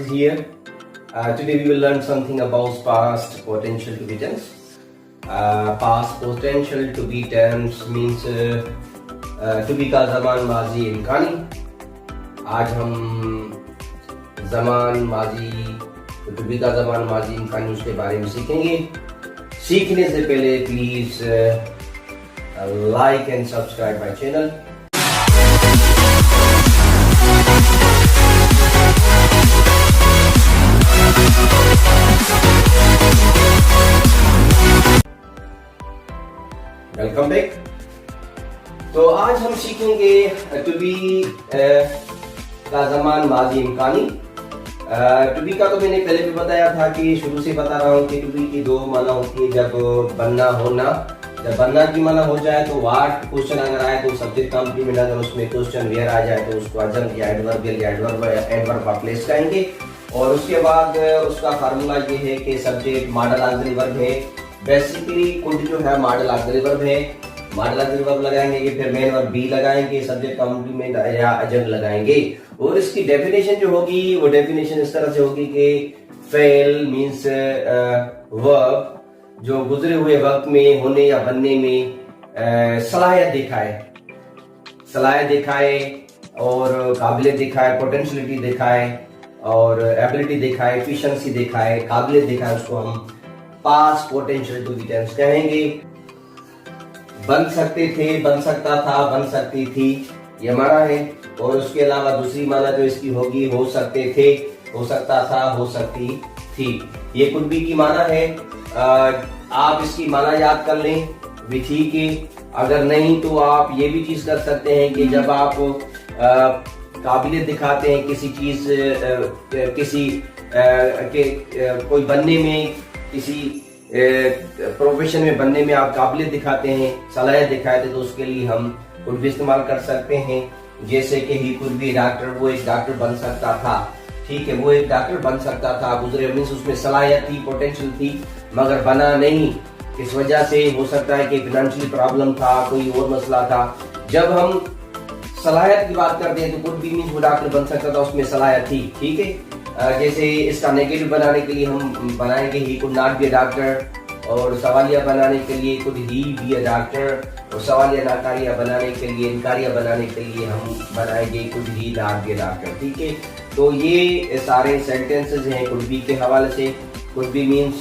is here. Today we will learn something about past potential to be tense. Past potential to be tense means to be का ज़मान माजी इम्कानी. आज हम ज़मान माजी to be का ज़मान माजी इम्कानी उसके बारे में सीखेंगे. सीखने से पहले please like and subscribe my channel. Welcome back. तो आज हम सीखेंगे टू बी का ज़मान माजी इम्कानी. टू बी का तो मैंने पहले भी बताया था कि शुरू से बता रहा हूँ कि टू बी की दो माना होती है. जब बनना होना, जब बनना की माना हो जाए तो वाट क्वेश्चन अगर आए तो सब्जेक्ट कॉम्प्लीमेंट, अगर उसमें क्वेश्चन वेयर आ जाए तो उसको अजम या एडवर्ब का प्लेस करेंगे. और उसके बाद उसका फार्मूला ये है कि सब्जेक्ट मॉडल ऑक्सिलरी वर्ब है. बेसिकली कुड जो है मॉडल ऑक्सिलरी वर्ब है. मॉडल ऑक्सिलरी वर्ब लगाएंगे कि फिर मेन वर्ब बी लगाएंगे, सब्जेक्ट कॉम्प्लीमेंट या एडजंक्ट लगाएंगे. और इसकी डेफिनेशन जो होगी वो डेफिनेशन इस तरह से होगी कि फेल मींस वर्ब जो गुजरे हुए वक्त में होने या बनने में सलाहियत दिखाए और काबिलियत दिखाए, पोटेंशियलिटी दिखाए और एबिलिटी दिखाए, एफिशिएंसी दिखाए, काबिलियत दिखाए, उसको हम past potential to be tense कहेंगे. बन सकते थे, बन सकता था, बन सकती थी, ये माना है. और उसके अलावा दूसरी माना जो इसकी होगी हो सकते थे, हो सकता था, हो सकती थी. ये कुड बी की माना है. आप इसकी माना याद कर लें भी ठीक है. अगर नहीं तो आप ये भी चीज कर सकते हैं कि जब आप काबिलियत दिखाते हैं किसी चीज किसी कोई बनने में, किसी प्रोफेशन में बनने में आप काबिलियत दिखाते हैं, सलाहियत दिखाते तो उसके लिए हम कुड भी इस्तेमाल कर सकते हैं. जैसे कि ही कुड बी डॉक्टर, वो एक डॉक्टर बन सकता था. ठीक है, वो एक डॉक्टर बन सकता था. गुजरे मीन्स उसमें सलाहियत थी, पोटेंशियल थी, मगर बना नहीं. इस वजह से हो सकता है कि फाइनेंशियली प्रॉब्लम था, कोई और मसला था. जब हम सलाहियत की बात करते हैं तो कुड बी मीन्स वो डॉक्टर बन सकता था, उसमें सलाहियत थी. ठीक है, जैसे इसका नेगेटिव बनाने के लिए हम बनाएंगे he could not be a doctor. और सवालिया बनाने के लिए could he be a doctor. और सवालिया नाकारिया बनाने के लिए, इनकारिया बनाने के लिए हम बनाएंगे could he not be a doctor. ठीक है, तो ये सारे सेंटेंसेस हैं कुड बी के हवाले से. कुड बी मीन्स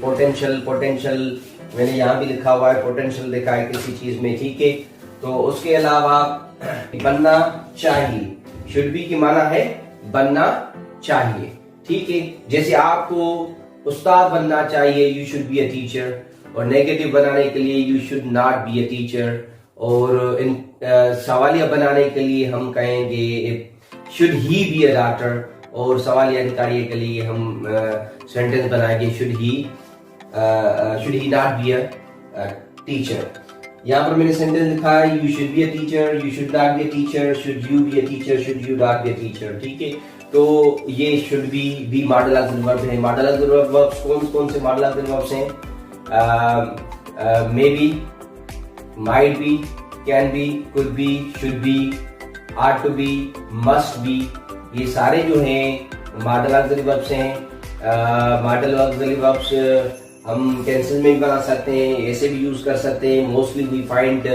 पोटेंशियल मैंने यहाँ भी लिखा हुआ है, पोटेंशियल लिखा है किसी चीज में. ठीक है, तो उसके अलावा बनना चाहिए. शुड बी की माना है बनना चाहिए. ठीक है, जैसे आपको उस्ताद बनना चाहिए, you should be a teacher. और नेगेटिव बनाने के लिए you should not be a teacher. और इन सवालिया बनाने के लिए हम कहेंगे should he be a doctor. और सवालिया निकालिए के लिए हम सेंटेंस बनाएंगे should he not be a teacher. यहाँ पर मैंने सेंटेंस लिखा है you should be a teacher, you should not be a teacher, should you B a teacher, should you not be a teacher. ठीक है, तो ये should be modal auxiliary verb है. मॉडल ऑक्सिलरी वर्ब्स कौन से modal auxiliary verbs हैं? May be, might be, can be, could be, should be, are to be, must be. ये सारे जो हैं मॉडल ऑक्सिलरी वर्ब्स हैं. मॉडल ऑक्सिलरी वर्ब्स हम टेंसेस में भी बना सकते हैं, ऐसे भी यूज कर सकते हैं. Mostly we find the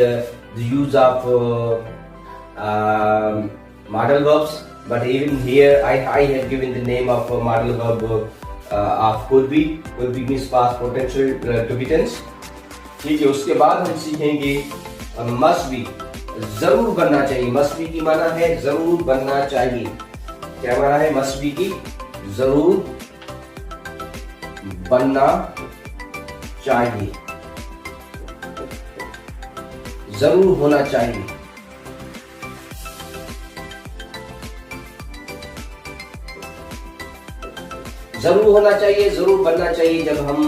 use of modal verbs, but even here I have given the name of a model verb of could be. Could be means past potential to be tense. ठीक है, उसके बाद हम सीखेंगे must be, जरूर बनना चाहिए. must be की माना है जरूर बनना चाहिए. क्या माना है must be की? जरूर बनना चाहिए, जरूर होना चाहिए. जरूर होना चाहिए, जरूर बनना चाहिए. जब हम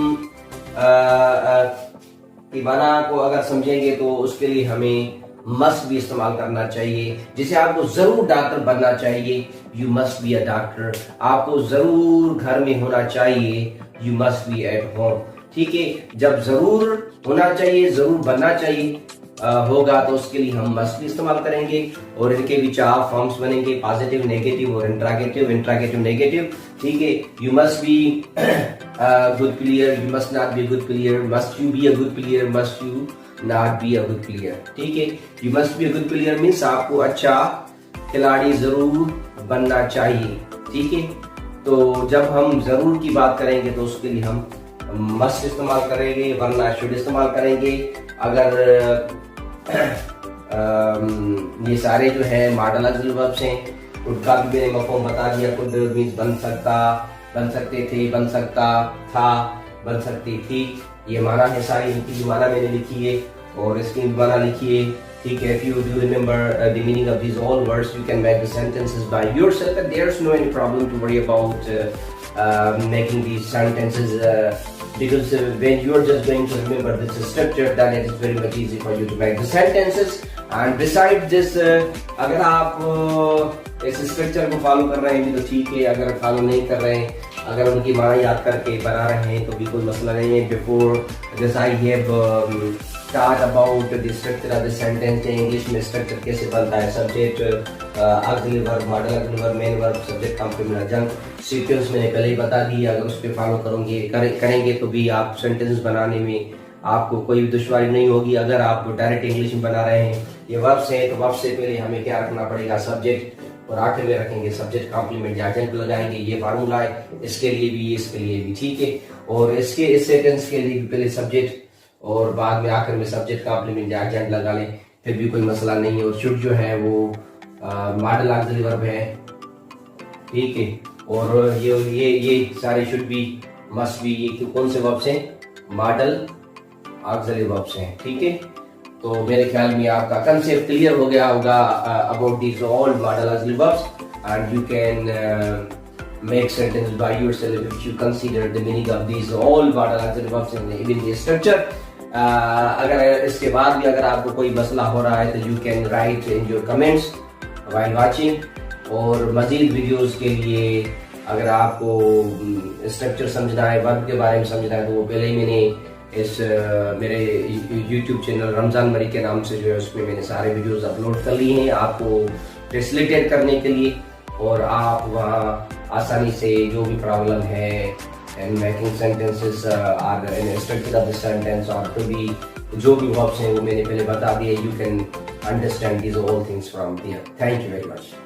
माना को अगर समझेंगे तो उसके लिए हमें मस्ट भी इस्तेमाल करना चाहिए. जैसे आपको जरूर डॉक्टर बनना चाहिए, you must be a doctor. आपको जरूर घर में होना चाहिए, you must be at home. ठीक है, जब जरूर होना चाहिए, जरूर बनना चाहिए, होगा तो उसके लिए हम मस्ट भी इस्तेमाल करेंगे। और इनके भी 4 फॉर्म्स बनेंगे, पॉजिटिव, नेगेटिव और इंट्रागेटिव, नेगेटिव। ठीक है, you must be good player, you must not be good player, must you be a good player, must you not be a good player. ठीक है, you must be a good player means आपको अच्छा खिलाड़ी जरूर बनना चाहिए। ठीक है, तो जब हम जरूर की बात करेंगे तो उसके लिए हम मस्ट इस्तेमाल करेंगे, वरना शुड इस्तेमाल करेंगे। अगर ये सारे जो है मॉडल ऑक्सिलरी वर्ब्स हैं, उनका भी मैंने मफहूम बता दिया। कुड मीन्स बन सकता, बन सकते थे, बन सकता था, बन सकती थी। ये माना है, सारी इनकी भी माना मैंने लिखी है और इसकी भी माना लिखी है। ठीक है, if you do remember the meaning of these all words, you can make the sentences by yourself, and there's no any problem to worry about making these sentences because when you are just going to remember this structure, then it is very much easy for you to make the sentences. And besides this, अगर आप इस structure को follow कर रहे हैं तो ठीक है, अगर फॉलो नहीं कर रहे हैं, अगर उनकी माना याद करके बना रहे हैं तो भी कोई मसला नहीं है। Before this I have start about the structure of the sentence। English में स्ट्रक्चर कैसे बनता है, subject, auxiliary verb, modal auxiliary verb, main verb, subject, complement, adjunct, sequence मैंने पहले ही बता दी। अगर उस पर फॉलो करेंगे तो भी आप सेंटेंस बनाने में आपको कोई भी दुश्वारी नहीं होगी। अगर आप डायरेक्ट इंग्लिश में बना रहे हैं, ये वर्ब्स हैं, तो वर्ब से पहले हमें क्या रखना पड़ेगा, सब्जेक्ट, और आखिर में रखेंगे सब्जेक्ट, कॉम्प्लीमेंट या एडजंक्ट लगाएंगे। ये फार्मूला है, इसके लिए भी, इसके लिए भी। ठीक है, और इसके इस सेंटेंस के लिए भी पहले सब्जेक्ट और बाद में आखिर में सब्जेक्ट, कॉम्प्लीमेंट या एडजंक्ट लगा लें, फिर भी कोई मसला नहीं है। और शुड जो है वो मॉडल ऑक्सिलरी वर्ब है। ठीक है, और ये सारे शुड भी, मस्ट भी, ये कौन से वर्ब्स हैं, मॉडल ऑक्सिलरी वर्ब्स हैं। ठीक है, तो मेरे ख्याल में आपका कंसेप्ट क्लियर हो गया होगा about these all model auxiliary verbs, and you can make sentence by yourself if you consider the meaning of these all modal auxiliary verbs in even the structure। अगर इसके बाद भी अगर आपको कोई मसला हो रहा है तो you can write in your comments while watching। और मजीद वीडियोस के लिए अगर आपको स्ट्रक्चर समझना है, वर्ब के बारे में समझना है, तो वो पहले ही मैंने इस मेरे YouTube चैनल रमजान मरी के नाम से जो है उसमें मैंने सारे वीडियोस अपलोड कर लिए हैं आपको फैसिलिटेट करने के लिए। और आप वहाँ आसानी से जो भी प्रॉब्लम है इन मेकिंग सेंटेंसेस और इन स्ट्रक्चर ऑफ द सेंटेंस और तो भी जो भी वर्ब्स हैं वो मैंने पहले बता दिए। You can understand these all things from there. Thank you very much.